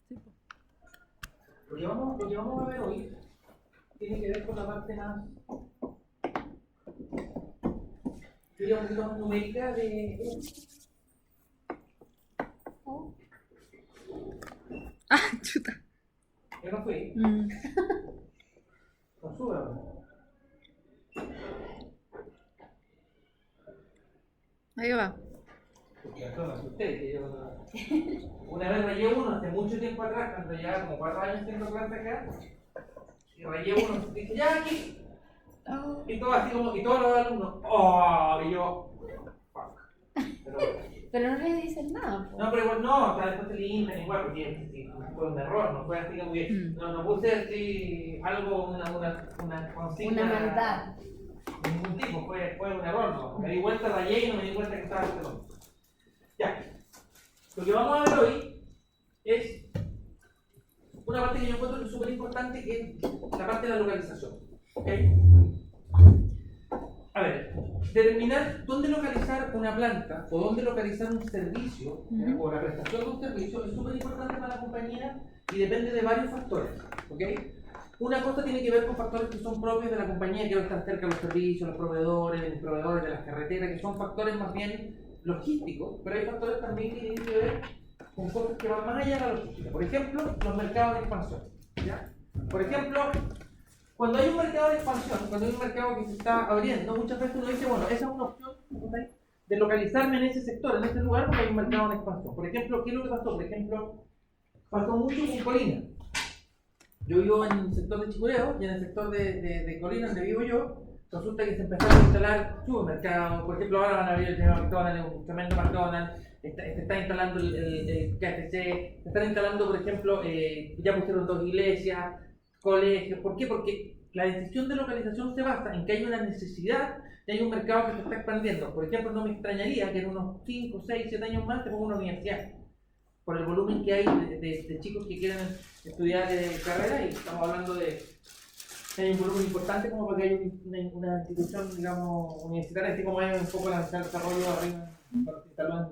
Lo que vamos a ver hoy tiene que ver con la parte más, diría, un poquito más numérica de... Ah, chuta. Yo no fui. No sube ahora. Ahí va. Porque esto me asusté, que yo una vez rayé uno hace mucho tiempo atrás, cuando llevaba como 4 años haciendo clase acá, y rayé uno y dije, ya aquí. Y todo así como, y todos los alumnos, ¡oh! Y yo, fuck. Pero no le dicen nada. No, pero igual no, o sea, después se limpian igual, porque sí, fue un error, no fue así como que, no puse así algo, una consigna. Una maldad. De ningún tipo, fue un error, no. Me di vuelta, rayé y no me di cuenta que estaba haciendo. Ya. Lo que vamos a ver hoy es una parte que yo encuentro que es súper importante, que es la parte de la localización. ¿Ok? A ver, determinar dónde localizar una planta o dónde localizar un servicio o la prestación de un servicio es súper importante para la compañía y depende de varios factores. ¿Ok? Una cosa tiene que ver con factores que son propios de la compañía, que están cerca de los servicios, los proveedores de las carreteras, que son factores más bien logísticos, pero hay factores también que tienen que ver con cosas que van más allá de la logística. Por ejemplo, los mercados de expansión. ¿Ya? Por ejemplo, cuando hay un mercado de expansión, cuando hay un mercado que se está abriendo, muchas veces uno dice, bueno, esa es una opción de localizarme en ese sector, en ese lugar, porque hay un mercado de expansión. Por ejemplo, ¿qué es lo que pasó? Por ejemplo, pasó mucho en Colina. Yo vivo en el sector de Chicureo y en el sector de Colina, donde vivo yo, resulta que se empezaron a instalar supermercados. Por ejemplo, ahora van a abrir el McDonald's, un tremendo McDonald's, se está instalando el KFC, se están instalando, por ejemplo, ya pusieron 2 iglesias, colegios. ¿Por qué? Porque la decisión de localización se basa en que hay una necesidad y hay un mercado que se está expandiendo. Por ejemplo, no me extrañaría que en unos 5, 6, 7 años más te ponga una universidad, por el volumen que hay de chicos que quieren estudiar carrera, y estamos hablando de que hay un volumen importante como para que haya una institución, digamos, universitaria, así como es un poco la Universidad de Desarrollo arriba, para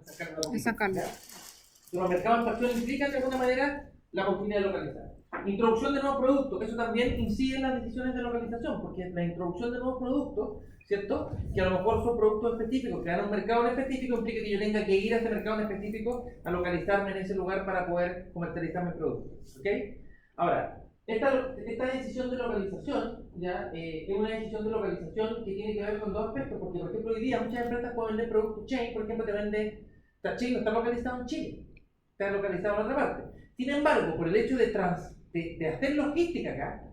San Carlos. Los mercados de expansión implican de alguna manera la posibilidad de localizar. Introducción de nuevos productos, eso también incide en las decisiones de localización, porque la introducción de nuevos productos, ¿cierto? Que a lo mejor son productos específicos, que dan un mercado en específico, implica que yo tenga que ir a ese mercado en específico a localizarme en ese lugar para poder comercializar mis productos. ¿Ok? Ahora, esta decisión de localización ya, es una decisión de localización que tiene que ver con 2 aspectos, porque por ejemplo hoy día muchas empresas pueden vender productos chain, por ejemplo te vende, Chile está localizado en Chile, está localizado en otra parte. Sin embargo, por el hecho de hacer logística acá,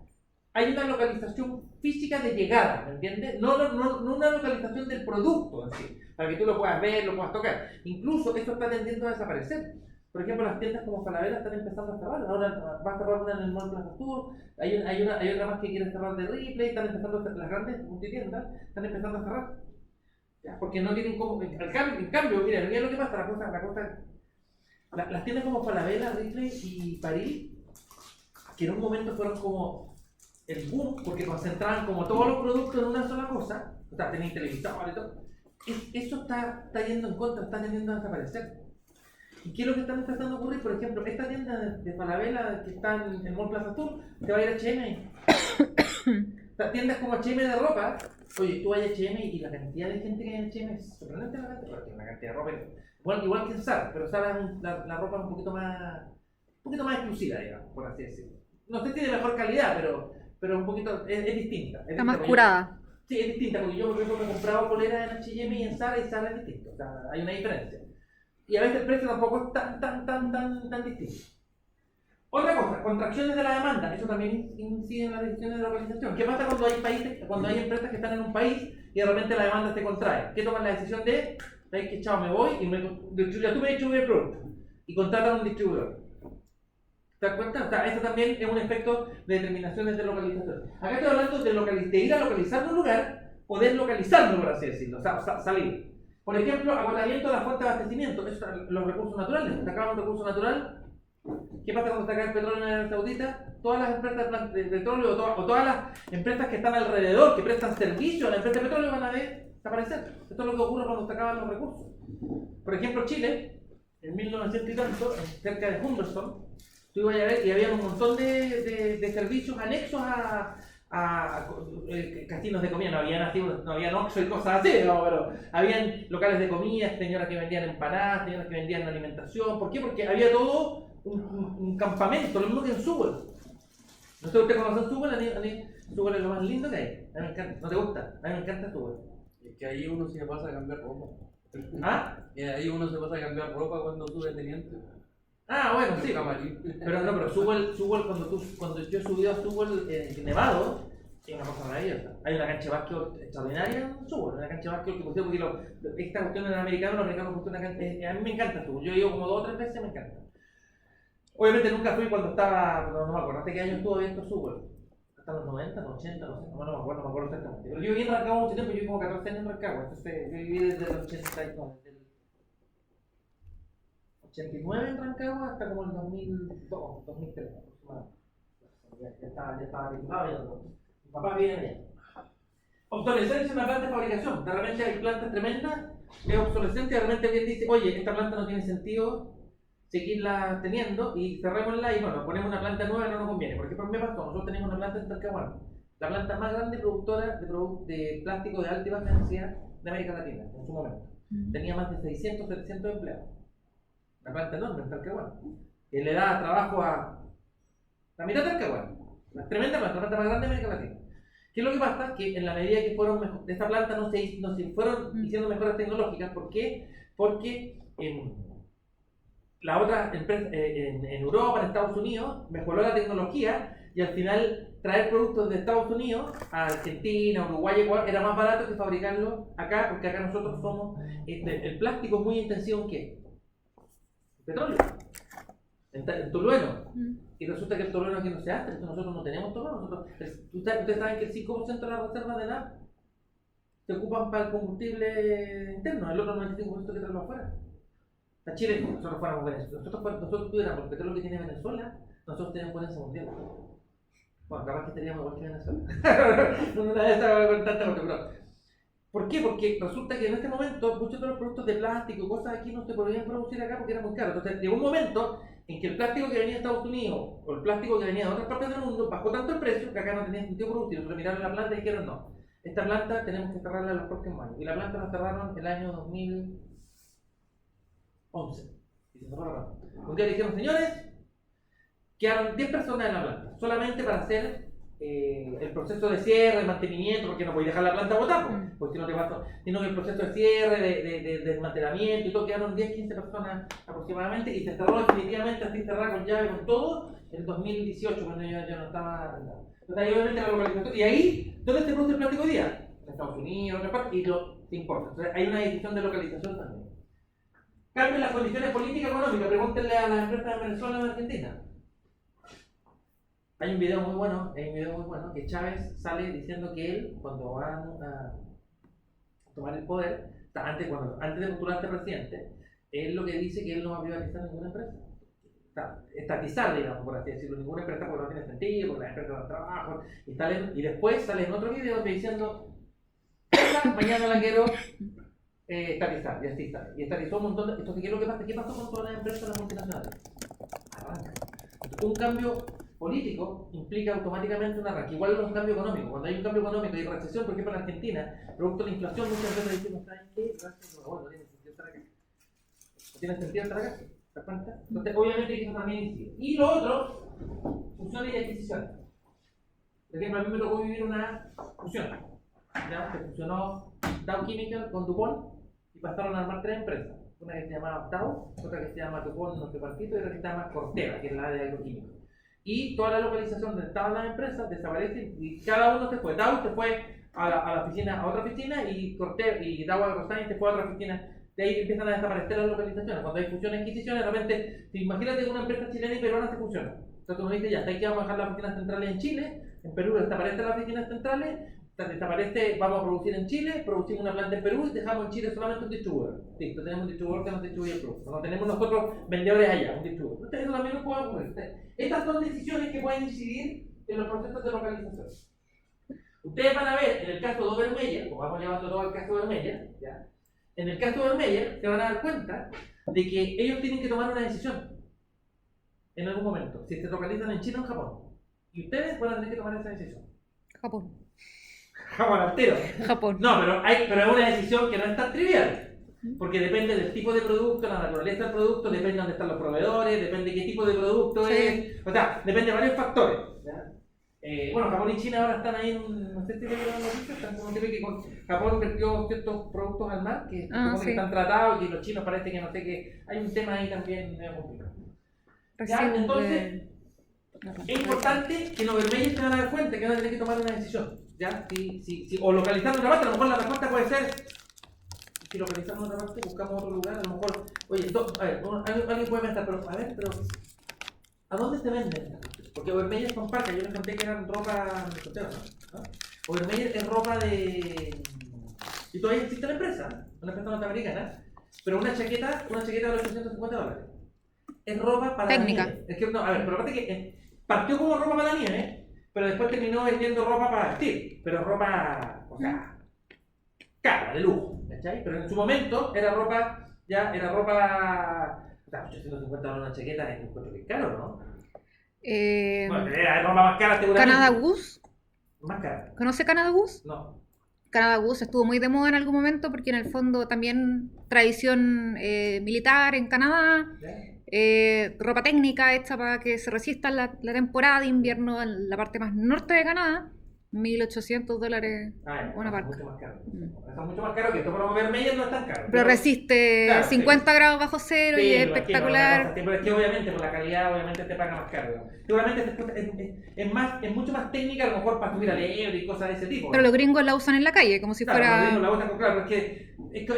hay una localización física de llegada, ¿me entiendes? No una localización del producto en sí, para que tú lo puedas ver, lo puedas tocar. Incluso esto está tendiendo a desaparecer. Por ejemplo, las tiendas como Falabella están empezando a cerrar. Ahora va a cerrar una en el Mall Plaza Sur, hay otra más que quiere cerrar de Ripley, están empezando las grandes multitiendas, están empezando a cerrar. ¿Ya? Porque no tienen como... En cambio, mira lo que pasa, las tiendas como Falabella, Ripley y París, que en un momento fueron como el boom, porque concentraban como todos los productos en una sola cosa, o sea, tenéis televisor y todo, eso está yendo en contra, está tendiendo a desaparecer. ¿Y qué es lo que está empezando a ocurrir? Por ejemplo, esta tienda de Falabella que está en el Mall Plaza Sur, te va a ir a H&M. Tiendas como H&M de ropa, oye, tú vas a H&M y la cantidad de gente que hay en H&M es sorprendente, la cantidad de ropa. Bueno, igual que en Zara, pero Zara la ropa es un poquito más exclusiva, digamos, por así decirlo. No sé si de mejor calidad, pero un poquito, es distinta. Está más curada. Sí, es distinta, porque yo por ejemplo me compraba poleras en H&M y en Zara es distinto, o sea, hay una diferencia. Y a veces el precio tampoco es tan distinto. Otra cosa, contracciones de la demanda, eso también incide en las decisiones de localización. ¿Qué pasa cuando hay empresas que están en un país y de repente la demanda se contrae? ¿Qué toman la decisión de, sabes que chao, me voy y tú me distribuyes el producto y contratan a un distribuidor? ¿Te das cuenta? O sea, eso también es un efecto de determinaciones de localización. Acá estoy hablando de ir a localizar un lugar, poder localizarlo, por así decirlo, o sea, salir. Por ejemplo, agotamiento de la fuente de abastecimiento, eso, los recursos naturales. Se acaba un recurso natural. ¿Qué pasa cuando se acaba el petróleo en Arabia Saudita? Todas las empresas de petróleo o todas las empresas que están alrededor, que prestan servicio a la empresa de petróleo, van a desaparecer. Esto es lo que ocurre cuando se acaban los recursos. Por ejemplo, Chile, en 1900 y tanto, cerca de Humberstone, tú ibas a ver y había un montón de servicios anexos a casinos de comida. No había Oxxo y cosas así, ¿no? Pero habían locales de comida, señoras que vendían empanadas, señoras que vendían alimentación. ¿Por qué? Porque había todo un campamento, lo mismo que en Sewell. No sé, ¿usted conoce Sewell? Sewell es lo más lindo que hay. A mí me encanta. ¿No te gusta? A mí me encanta Sewell. Es que ahí uno se pasa a cambiar ropa. ¿Ah? Y ahí uno se pasa a cambiar ropa cuando sube teniente. Ah, bueno, sí. Camarín. Pero Sewell cuando yo subí a Sewell en Nevado, es una cosa maravillosa. Hay una cancha de básquetbol extraordinaria en Sewell, una cancha de básquetbol que pusieron porque esta cuestión del americano, los americanos pusieron una cancha. A mí me encanta Sewell. Yo he ido como 2 o 3 veces, me encanta. Obviamente nunca fui cuando estaba, no me acuerdo, ¿hasta qué año estuvo abierto Sewell? Hasta los 90, los 80, no sé, no me acuerdo exactamente. Pero yo viví en Rancagua mucho tiempo, yo viví como 14 años en Rancagua, entonces yo viví desde el 89 en Rancagua hasta como el 2002, 2003 aproximadamente. Ya estaba titulado ya. Mi papá viene allá. Obsolescencia es una planta de fabricación. De repente hay plantas tremendas, es obsolescencia, de repente alguien dice, oye, esta planta no tiene sentido seguirla teniendo y cerrémosla y bueno, ponemos una planta nueva, no nos conviene. Porque por mí pasó, nosotros tenemos una planta en Talcahuano, la planta más grande productora de plástico de alta y baja densidad de América Latina en su momento. Tenía más de 600, 700 empleados. Una planta enorme en Talcahuano, que le da trabajo a la mitad de Talcahuano. Una tremenda planta, la planta más grande de América Latina. ¿Qué es lo que pasa? Que en la medida que fueron de esta planta no se fueron haciendo mejoras tecnológicas. ¿Por qué? Porque la otra empresa en Europa, en Estados Unidos, mejoró la tecnología y al final traer productos de Estados Unidos a Argentina, Uruguay, Ecuador, era más barato que fabricarlo acá, porque acá nosotros somos, el plástico es muy intensivo en ¿qué? Petróleo, en tolueno. Y resulta que el tolueno aquí no se hace, entonces nosotros no tenemos tolueno. Ustedes saben que el 5% de las reservas de nada se ocupan para el combustible interno, el otro 95% que traemos afuera. A Chile, nosotros fuéramos Venezuela, nosotros tuviéramos el petróleo que tiene Venezuela, nosotros tenemos potencia mundial. Bueno, capaz que estaríamos igual que Venezuela. No me da esa con tanta cosa, pero ¿por qué? Porque resulta que en este momento muchos de los productos de plástico y cosas aquí no se podían producir acá porque era muy caro. Entonces llegó un momento en que el plástico que venía de Estados Unidos o el plástico que venía de otras partes del mundo bajó tanto el precio que acá no tenía sentido producir. Entonces miraron la planta y dijeron no, esta planta tenemos que cerrarla en los próximos años. Y la planta la cerraron el año 2011. Y se cerró la planta. Un día dijeron, señores, quedaron 10 personas en la planta, solamente para hacer el proceso de cierre, de mantenimiento, porque no podéis dejar la planta botada, porque si no te vas a... Sino que el proceso de cierre, de desmantelamiento y todo, quedaron 10-15 personas aproximadamente y se cerró definitivamente, así cerrada con llave, con todo, en 2018, cuando yo no estaba... Entonces ahí obviamente la localización, y ahí, ¿dónde se produce el plástico hoy día? En Estados Unidos, en otra parte, y lo importa. Entonces hay una decisión de localización también. Cambien las condiciones políticas y económicas, pregúntenle a las empresas de Venezuela y de Argentina. Hay un video muy bueno, que Chávez sale diciendo que él, cuando va a tomar el poder, antes de postularse presidente, él lo que dice que él no va a privatizar ninguna empresa. Estatizar, digamos, por así decirlo, ninguna empresa porque no tiene sentido, porque las empresas dan trabajo, y después sale en otro video diciendo, mañana la quiero estatizar, y así está. Y estatizó un montón de... Entonces, ¿qué es lo que pasa? ¿Qué pasó con todas las empresas de las multinacionales? Arranca. Entonces, un cambio político implica automáticamente un arranque. Igual es un cambio económico. Cuando hay un cambio económico y recesión, por ejemplo en Argentina, producto de la inflación, muchas veces decimos, ¿saben qué? No tiene sentido estar acá. No tiene sentido estar acá. ¿Te das cuenta? Entonces, obviamente, eso también incide. Y lo otro, fusiones y adquisiciones. Por ejemplo, a mí me tocó vivir una fusión. ¿Ya? Se fusionó Dow Chemical con DuPont y pasaron a armar 3 empresas. Una que se llamaba Dow, otra que se llama DuPont no sé partito y otra que se llama Corteva, que es la de agroquímicos. Y toda la localización donde estaban las empresas desaparece y cada uno se fue. Dow se fue a la oficina, a otra oficina y Corteva y Dow AgroScience se fue a otra oficina. De ahí empiezan a desaparecer las localizaciones. Cuando hay fusiones y adquisiciones, de repente, imagínate que una empresa chilena y peruana se fusiona. Entonces uno dice, ya, está que vamos a dejar las oficinas centrales en Chile, en Perú desaparecen las oficinas centrales, desaparece, vamos a producir en Chile, producimos una planta en Perú y dejamos en Chile solamente un distribuidor. Listo, tenemos un distribuidor que nos distribuye el producto. No tenemos nosotros vendedores allá, un distribuidor. Entonces eso también nos puede ocurrir. Estas son decisiones que pueden incidir en los procesos de localización. Ustedes van a ver, en el caso de Obermeyer, como vamos llevando todo el caso de Obermeyer, ¿ya? En el caso de Obermeyer se van a dar cuenta de que ellos tienen que tomar una decisión. en algún momento, si se localizan en China o en Japón. Y ustedes van a tener que tomar esa decisión. Japón. Japón al tiro. Japón. No, pero es una decisión que no es tan trivial. Porque depende del tipo de producto, la naturaleza del producto, depende de dónde están los proveedores, depende de qué tipo de producto Sí. es. O sea, depende de varios factores. ¿Ya? Bueno, Japón y China ahora están ahí no sé si vieron las noticias, están como que ve que Japón vertió ciertos productos al mar que, como sí. que están tratados y los chinos parece que no sé qué. Hay un tema ahí también medio complicado. Ya, Recién entonces, es importante que los vermelhos te van a dar cuenta que van a tener que tomar una decisión. ¿Ya? O localizando una parte, a lo mejor la respuesta puede ser: si localizamos otra parte, buscamos otro lugar, a lo mejor, oye, a ver, alguien puede pensar, pero a ver, pero ¿a dónde se venden? Porque Overmeyer son parcas, yo les conté que eran ropa, ¿no? Overmeyer es ropa de... Y todavía existe la empresa, una empresa norteamericana, pero una chaqueta de $850. Es ropa para técnica. la nieve. Es que, no, a ver, pero aparte que partió como ropa para la nieve, pero después terminó vendiendo ropa para vestir, pero ropa, o sea, cara, de lujo, ¿cachai? Pero en su momento era ropa, o sea, $850 una chaqueta es un cuento que es caro, ¿no? Bueno, era ropa más cara seguramente. Canada Goose. Más cara. ¿Conoce Canada Goose? No. Canada Goose estuvo muy de moda en algún momento porque en el fondo también tradición militar en Canadá, ropa técnica hecha para que se resista la temporada de invierno en la parte más norte de Canadá, $1.800 una parca. Mucho más caro. Eso es mucho más caro que esto, pero Vermeer no es tan caro. Pero resiste claro, 50 grados bajo cero y es espectacular. Pero es que obviamente por la calidad obviamente te paga más caro. ¿No? Seguramente es mucho más técnica a lo mejor para subir al Ebro y cosas de ese tipo. Pero los gringos la usan en la calle, como si claro, fuera... Los gringos la usan, claro, porque es lo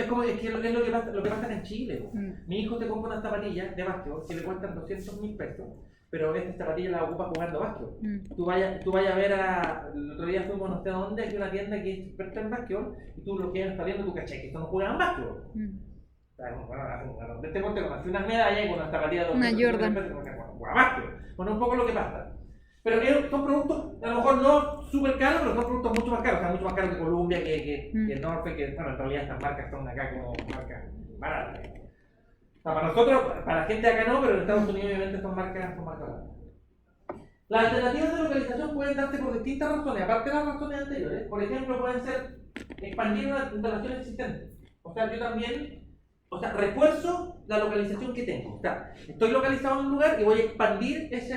que pasa acá en Chile. Mi hijo te compra unas zapatillas de básquetbol que le cuestan $200,000, pero esta zapatilla la ocupa jugando básquetbol. Tú vayas a ver el otro día fuimos no sé dónde, aquí una tienda que es experta en básquetbol, y tú lo que estás viendo tu caché, que esto no juegan básquetbol. Bueno, de este corte conocí unas medallas con unas zapatillas de una Jordan. Juega básquetbol. Bueno, un poco lo que pasa. Pero son productos, a lo mejor no súper caros, pero son productos mucho más caros. O sea, mucho más caros que Columbia, que North, que bueno, en realidad estas marcas son acá como marcas baratas. O sea, para nosotros, para la gente de acá no, pero en Estados Unidos obviamente son marcas baratas. Las alternativas de localización pueden darse por distintas razones, aparte de las razones anteriores. Por ejemplo, pueden ser expandir una instalación existente. O sea, yo también, refuerzo la localización que tengo. O sea, estoy localizado en un lugar y voy a expandir esa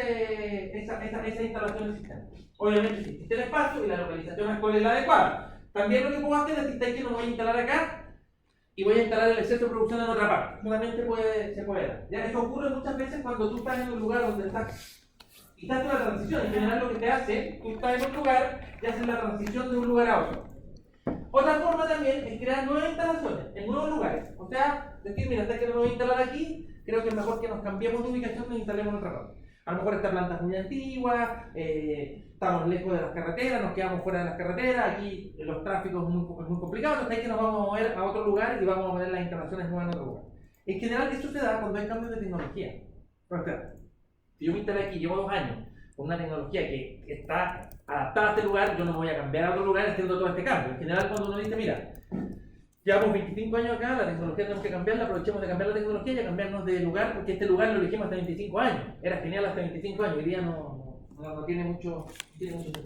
instalación existente. Obviamente, si existe el espacio y la localización actual es la adecuada. También lo que puedo hacer es decir que no voy a instalar acá y voy a instalar el exceso de producción en otra parte. Solamente se puede dar. ¿Ya? Eso ocurre muchas veces cuando tú estás en un lugar donde estás y estás en la transición. En general lo que te hace, tú estás en un lugar y haces la transición de un lugar a otro. Otra forma también es crear nuevas instalaciones en nuevos lugares. O sea, decir, mira, hasta que no me voy a instalar aquí, creo que es mejor que nos cambiemos de ubicación y nos instalemos en otra parte. A lo mejor esta planta es muy antigua, estamos lejos de las carreteras, nos quedamos fuera de las carreteras, aquí los tráficos es muy complicado, entonces hay que nos vamos a mover a otro lugar y vamos a poner las instalaciones nuevas en otro lugar. En general, esto se da cuando hay cambios de tecnología. Por ejemplo, si yo me instalé aquí, llevo 2 años, con una tecnología que está adaptada a este lugar, yo no me voy a cambiar a otro lugar haciendo todo este cambio. En general, cuando uno dice, mira, llevamos 25 años acá, la tecnología tenemos que cambiarla, aprovechemos de cambiar la tecnología y a cambiarnos de lugar, porque este lugar lo elegimos hasta 25 años. Era genial hasta 25 años, hoy día no tiene mucho sentido.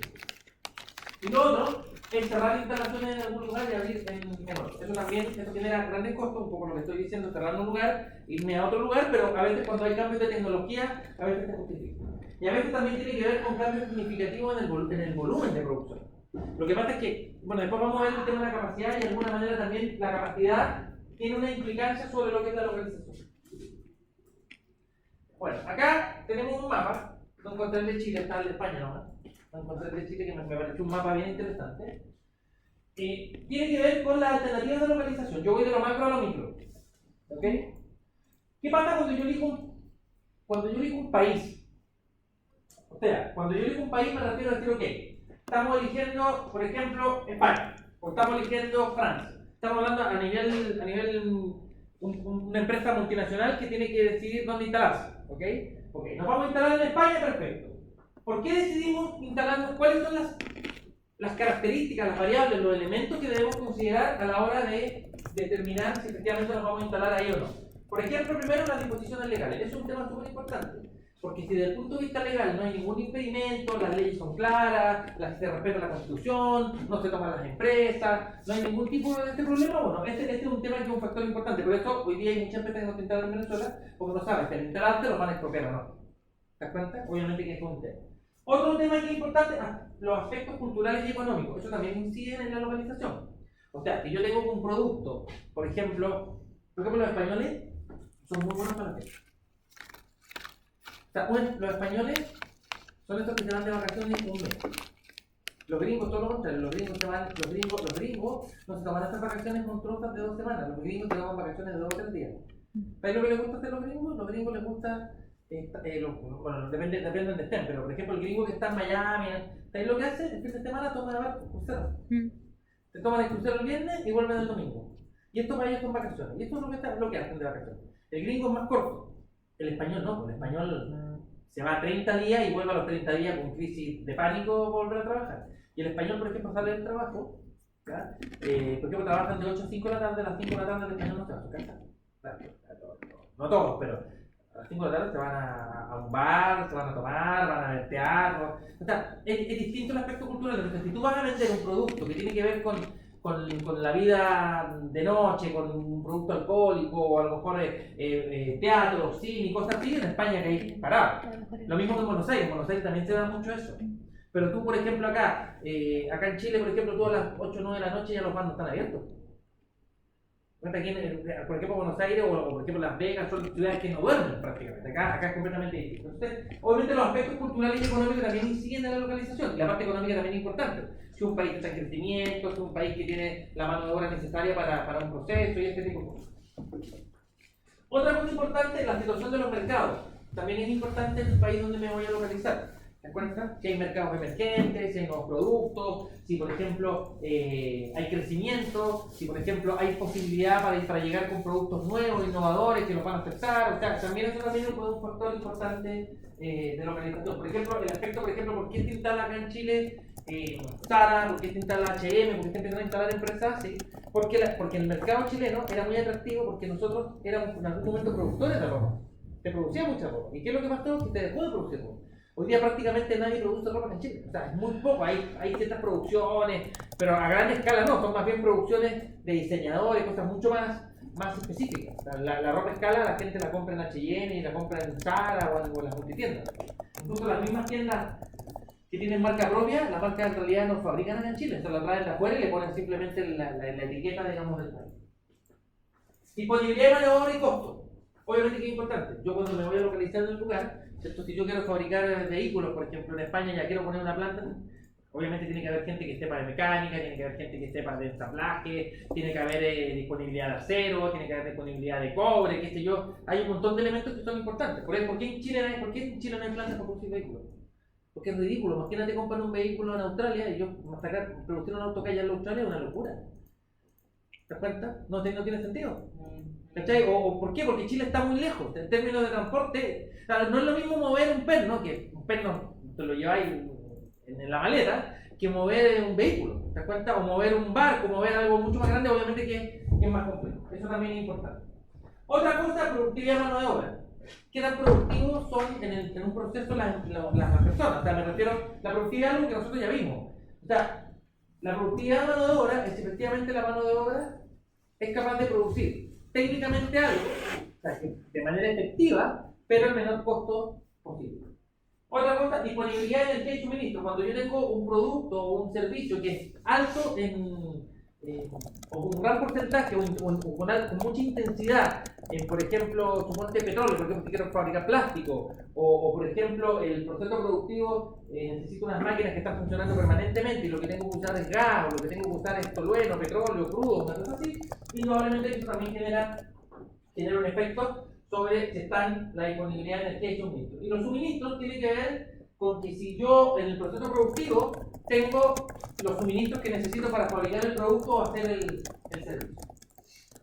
Y lo otro es cerrar instalaciones en algún lugar y abrir en otro. Eso también genera grandes costos, un poco lo que estoy diciendo, cerrar un lugar, irme a otro lugar, pero a veces cuando hay cambios de tecnología, a veces se justifica. Y a veces también tiene que ver con cambios significativos en el volumen de producción. Lo que pasa es que, bueno, después vamos a ver el tema de la capacidad y de alguna manera también la capacidad tiene una implicancia sobre lo que es la localización. Bueno, acá tenemos un mapa, no encontré el de Chile, está el de España nomás. No encontré el de Chile que me pareció un mapa bien interesante. Tiene que ver con las alternativas de localización. Yo voy de lo macro a lo micro. ¿Ok? ¿Qué pasa cuando yo elijo un país? O sea, cuando yo elijo un país me refiero a decir, ok, estamos eligiendo, por ejemplo, España, o estamos eligiendo Francia. Estamos hablando a nivel una empresa multinacional que tiene que decidir dónde instalarse. ¿Ok? Ok, nos vamos a instalar en España, perfecto. ¿Por qué decidimos instalarnos? ¿Cuáles son las características, las variables, los elementos que debemos considerar a la hora de determinar si efectivamente nos vamos a instalar ahí o no? Por ejemplo, primero las disposiciones legales. Eso es un tema súper importante. Porque si desde el punto de vista legal no hay ningún impedimento, las leyes son claras, se respeta la Constitución, no se toman las empresas, no hay ningún tipo de este problema, bueno, este es un tema que es un factor importante. Por eso hoy día hay muchas empresas que no se instalan en Venezuela porque no saben si al instalarte los van a expropiar o no. ¿Te das cuenta? Obviamente que es un tema. Otro tema que es importante, los aspectos culturales y económicos. Eso también incide en la localización. O sea, si yo tengo un producto, por ejemplo, los españoles son muy buenos para la pesca. O sea, los españoles son estos que se van de vacaciones un mes. Los gringos, todo lo contrario, los gringos no se toman estas vacaciones monstruosas de 2 semanas, los gringos se toman vacaciones de 2 o 3 días. ¿Sabes lo que les gusta hacer a los gringos? Los gringos les gusta, bueno, depende de donde estén, pero por ejemplo el gringo que está en Miami, ¿sabes lo que hace? El fin de semana toma barco, crucero. Se toman el crucero el viernes y vuelven el domingo. Y esto para ellos son vacaciones, y esto es lo que hacen de vacaciones. El gringo es más corto, el español no, el español se va a 30 días y vuelve a los 30 días con crisis de pánico para volver a trabajar. Y el español, por ejemplo, sale del trabajo, ¿ya? Por ejemplo, trabajan de 8 a 5 de la tarde, a las 5 de la tarde el español no se va a su casa. No todos, pero a las 5 de la tarde se van a un bar, se van a tomar, van a ver teatro. O sea, es distinto el aspecto cultural. Entonces, si tú vas a vender un producto que tiene que ver con la vida de noche, con un producto alcohólico, o a lo mejor teatro, cine y cosas así, en España que hay disparado. Lo mismo que en Buenos Aires también se da mucho eso. Pero tú, por ejemplo, acá en Chile, por ejemplo, tú a las 8 o 9 de la noche ya los bares no están abiertos. Aquí por ejemplo, Buenos Aires o por ejemplo Las Vegas son ciudades que no duermen prácticamente. Acá es completamente distinto. Entonces, obviamente los aspectos culturales y económicos también inciden en la localización. Y la parte económica también es importante. Si un país está en crecimiento, si un país que tiene la mano de obra necesaria para un proceso y este tipo de cosas. Otra cosa importante, la situación de los mercados. También es importante en el país donde me voy a localizar. ¿Te acuerdas? Si hay mercados emergentes, si hay nuevos productos, si por ejemplo hay crecimiento, si por ejemplo hay posibilidad para llegar con productos nuevos, innovadores, que los van a aceptar. O sea, también eso también es un factor importante de localización. Por ejemplo, el aspecto, ¿por qué se instala acá en Chile Zara? ¿Por qué se instala H&M? ¿Por qué se empiezan a instalar empresas así? Porque el mercado chileno era muy atractivo porque nosotros éramos en algún momento productores de ropa. Se producía mucha ropa. ¿Y qué es lo que pasó? Que se dejó de producir ropa. Hoy día prácticamente nadie produce ropa en Chile, o sea, es muy poco, hay ciertas producciones, pero a gran escala no, son más bien producciones de diseñadores, cosas mucho más específicas. O sea, la ropa a escala la gente la compra en H&M y la compra en Zara o en las multitiendas. Incluso las mismas tiendas que tienen marca propia, la marca en realidad no fabrican acá en Chile, se la traen de afuera y le ponen simplemente la etiqueta, digamos, del país. Disponibilidad de mano de obra y costo. Obviamente que es importante. Yo cuando me voy a localizar en un lugar, si yo quiero fabricar vehículos, por ejemplo, en España ya quiero poner una planta, obviamente tiene que haber gente que sepa de mecánica, tiene que haber gente que sepa de ensamblaje, tiene que haber disponibilidad de acero, tiene que haber disponibilidad de cobre, qué sé yo. Hay un montón de elementos que son importantes. Por qué en Chile no hay plantas para producir vehículos? Porque es ridículo. Imagínate comprar un vehículo en Australia y yo sacar, producir un auto que haya en Australia es una locura. ¿Te das cuenta? No tiene sentido. ¿Cachai? ¿O por qué? Porque Chile está muy lejos en términos de transporte. O sea, no es lo mismo mover un perno, que un perno te lo lleváis en la maleta, que mover un vehículo. ¿Te das cuenta? O mover un barco, mover algo mucho más grande, obviamente que es más complejo. Eso también es importante. Otra cosa, productividad de mano de obra. ¿Qué tan productivos son en un proceso las personas? O sea, me refiero a la productividad de algo que nosotros ya vimos. O sea, la productividad de mano de obra es efectivamente la mano de obra es capaz de producir técnicamente algo, o sea, de manera efectiva, pero al menor costo posible. Otra cosa, disponibilidad de energía y suministro. Cuando yo tengo un producto o un servicio que es alto o un gran porcentaje o con mucha intensidad, por ejemplo, suponte petróleo, por ejemplo, si quiero fabricar plástico, o por ejemplo, el proceso productivo necesito unas máquinas que están funcionando permanentemente y lo que tengo que usar es gas, o lo que tengo que usar es tolueno, petróleo, crudo, una cosa así, indudablemente eso también genera un efecto sobre si están la disponibilidad de energía y suministro. Y los suministros tienen que ver con que si yo en el proceso productivo tengo los suministros que necesito para fabricar el producto o hacer el servicio.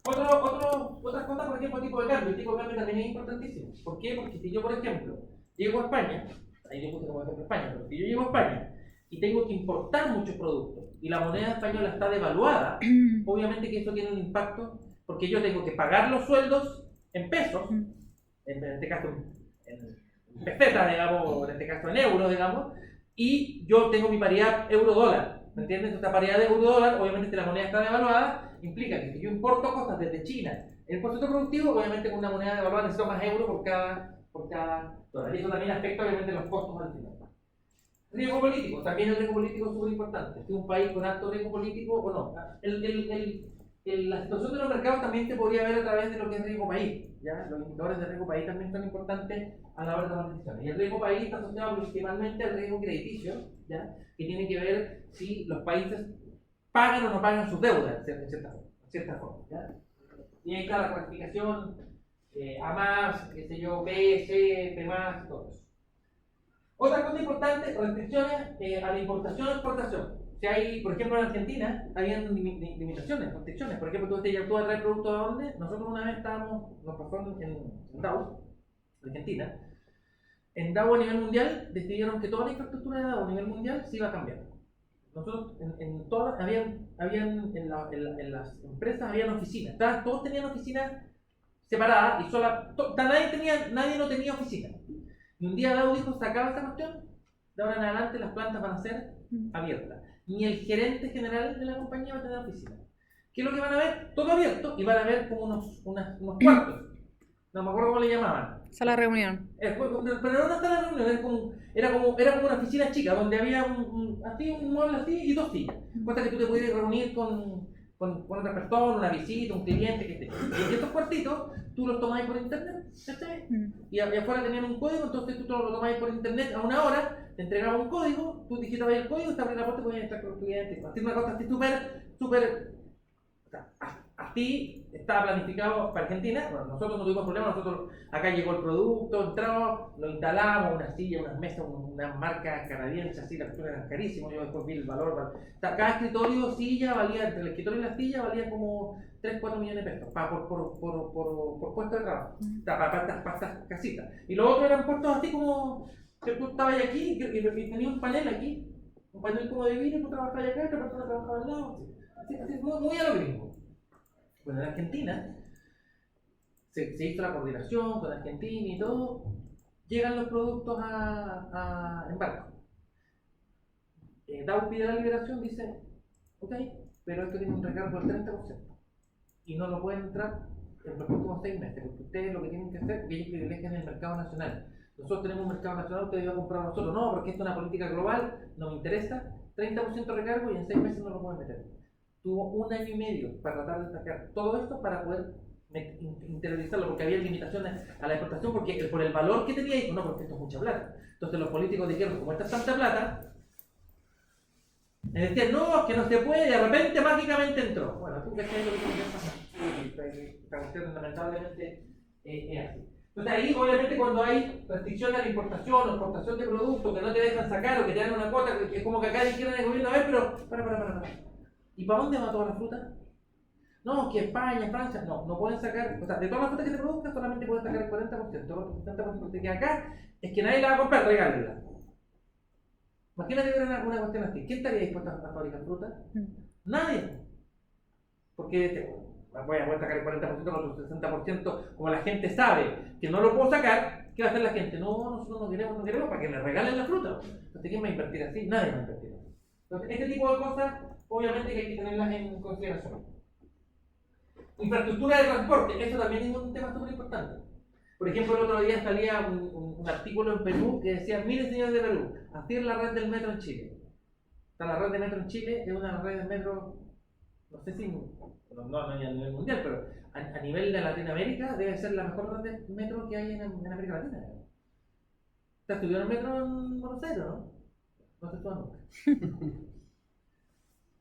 Otras cosas, por ejemplo, el tipo de cambio. El tipo de cambio también es importantísimo. ¿Por qué? Porque si yo, por ejemplo, llego a España, ahí yo puse como ejemplo España, pero si yo llego a España y tengo que importar muchos productos y la moneda española está devaluada, obviamente que eso tiene un impacto porque yo tengo que pagar los sueldos en pesos, en este caso en peseta, digamos, en este caso en euros, digamos, y yo tengo mi paridad euro-dólar, ¿me entiendes? Esta paridad de euro-dólar, obviamente si la moneda está devaluada, implica que si yo importo cosas desde China en el proceso productivo, obviamente con una moneda devaluada necesito más euros por cada dólar, y eso también afecta obviamente los costos al final. Riesgo político, también el riesgo político es súper importante. ¿Es un país con alto riesgo político o no? La situación de los mercados también se podría ver a través de lo que es riesgo país. ¿Ya? Los indicadores de riesgo país también son importantes a la hora de tomar decisiones. Y el riesgo país está asociado principalmente al riesgo crediticio, ¿ya? Que tiene que ver si los países pagan o no pagan sus deudas, en cierta forma. ¿Ya? Y ahí está la cuantificación A más, qué sé yo, B, C, P más, todo eso. Otra cosa importante, restricciones a la importación o exportación. Si hay, por ejemplo, en Argentina, habían limitaciones, restricciones. Por ejemplo, tú vas a traer productos a dónde. Nosotros una vez nos pasó en Dow, Argentina. En Dow a nivel mundial decidieron que toda la infraestructura de Dow a nivel mundial se iba a cambiar. Nosotros, en todas, en las empresas habían oficinas. Todos tenían oficinas separadas y nadie no tenía oficina. Y un día Dow dijo, se acaba esta cuestión, de ahora en adelante las plantas van a ser abiertas. Ni el gerente general de la compañía va a tener oficina. ¿Qué es lo que van a ver? Todo abierto y van a ver como unos cuartos. No me acuerdo cómo le llamaban. Sala de reunión. Pero no una sala de reunión, era como una oficina chica donde había un mueble así y 2 sillas. Cosa que tú te pudieras reunir con otra persona, una visita, un cliente, que esté. Y estos cuartitos tú los tomabas por internet, ¿cachai? Y afuera tenían un código, entonces tú lo tomabas por internet a una hora, te entregaban un código, tú digitabas el código, te abrías la puerta y podías entrar con los clientes. Así una cosa así súper. Así estaba planificado para Argentina. Bueno, nosotros no tuvimos problema, acá llegó el producto, entramos, lo instalamos, una silla, unas mesas, una marca canadiense, así, las cuestiones eran carísimas, yo después vi el valor. Cada escritorio, silla, valía, entre el escritorio y la silla, valía como 3-4 millones de pesos por puesto de trabajo, para estas casitas. Y los otros eran puestos así como, que tú estabas aquí y tenía un panel aquí, un panel como de vidrio, tú trabajabas acá y otra persona trabajaba al lado, así, muy a lo gringo. Bueno, en Argentina se hizo la coordinación con Argentina y todo, llegan los productos en barco. Dow pide la liberación, dice, ok, pero esto tiene un recargo del 30% y no lo pueden entrar en los próximos 6 meses, porque ustedes lo que tienen que hacer es que ellos privilegian el mercado nacional. Nosotros tenemos un mercado nacional, ustedes van a comprar a nosotros, no, porque esto es una política global, no me interesa, 30% recargo y en 6 meses no lo pueden meter. Tuvo 1 año y medio para tratar de sacar todo esto para poder interiorizarlo, porque había limitaciones a la exportación, porque por el valor que tenía, dijo, no, porque esto es mucha plata. Entonces los políticos dijeron, como esta es tanta plata, me decían, no, es que no se puede, y de repente mágicamente entró. Bueno, tú que sabes lo que tiene que pasar. Esta cuestión lamentablemente es así. Entonces ahí, obviamente, cuando hay restricciones a la importación o exportación de productos que no te dejan sacar o que te dan una cuota, que es como que acá dijeron el gobierno, a ver, pero, para. ¿Y para dónde va toda la fruta? No, que España, Francia, no pueden sacar, o sea, de toda la fruta que se produzca solamente pueden sacar el 40%, el 60% que queda acá es que nadie la va a comprar, regálenla. Imagínate ver una cuestión así, ¿quién estaría dispuesto a fabricar fruta? Nadie. Porque voy a poder sacar el 40% con el 60%, como la gente sabe que no lo puedo sacar, ¿qué va a hacer la gente? No, nosotros no queremos, para que me regalen la fruta. Entonces, ¿quién va a invertir así? Nadie va a invertir así. Entonces, este tipo de cosas, obviamente que hay que tenerlas en consideración. Infraestructura de transporte, eso también es un tema súper importante. Por ejemplo, el otro día salía un artículo en Perú que decía, miren señores de Perú, así es la red del metro en Chile. La red de metro en Chile es una red de metro, no sé si, no a nivel mundial, pero a nivel de Latinoamérica debe ser la mejor red de metro que hay en América Latina. ¿Te estuvieron en metro en Buenos Aires, no? No te estuvo nunca.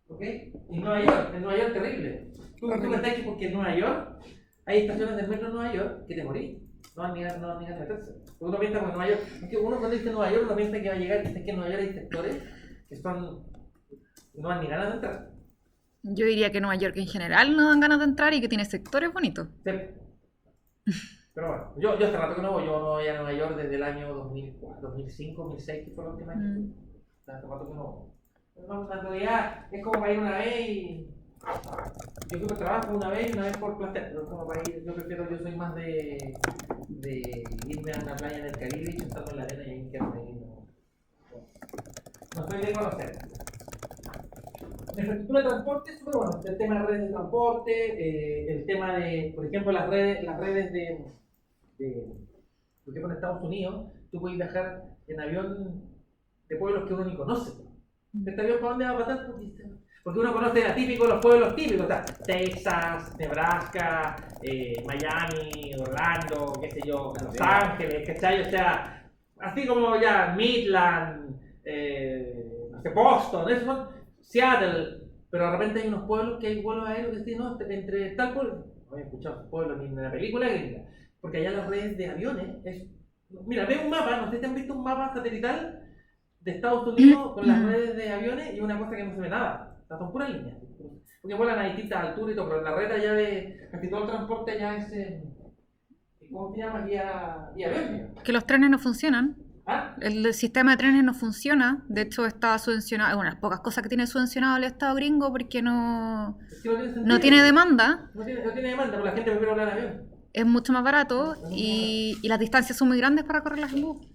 ¿Ok? En Nueva York terrible. Tú me estás diciendo porque en Nueva York hay estaciones del metro en Nueva York que te morís. No van ni a meterse. Uno piensa que en Nueva York, es que uno cuando dice Nueva York, uno piensa que va a llegar y dice que en Nueva York hay sectores que no dan ni ganas de entrar. Yo diría que Nueva York en general no dan ganas de entrar y que tiene sectores bonitos. Sí. Pero bueno, yo hace rato que no voy, yo no voy a Nueva York desde el año 2005, 2006, que fue la última vez. Hace rato que no voy. No, en realidad es como para ir una vez y... Yo fui por trabajo una vez y una vez por placer, pero como para ir, yo soy más de de irme a una playa en el Caribe y sentarme en la arena y ahí quedarme ahí. No soy de conocer. La infraestructura de transporte es súper bueno. El tema de redes de transporte, el tema de, por ejemplo, las redes de por ejemplo, en Estados Unidos, tú puedes viajar en avión de pueblos que uno ni conoce. ¿Este avión para dónde va a pasar? Porque uno conoce los pueblos típicos, o sea, Texas, Nebraska, Miami, Orlando, qué sé yo, Los Ángeles, ¿cachai? O sea, así como ya Midland, no sé, Boston, eso son Seattle, pero de repente hay unos pueblos que hay vuelos aéreos que dicen, no, entre tal pueblo, no había escuchado esos pueblos ni en la película gringa, porque allá las redes de aviones es... Mira, ve un mapa, no sé si han visto un mapa satelital de Estados Unidos con las redes de aviones y una cosa que no se ve nada, son puras líneas, porque vuelan a distintas alturas y todo, pero la red allá de casi todo el transporte allá es, ¿cómo se llama? Vía avión. Que los trenes no funcionan. ¿Ah? El sistema de trenes no funciona, de hecho está subvencionado, es una de las pocas cosas que tiene subvencionado el Estado gringo porque no, Es que no tiene sentido. no tiene demanda, No tiene demanda, porque la gente prefiere volar en avión. es mucho más barato y las distancias son muy grandes para correrlas en bus.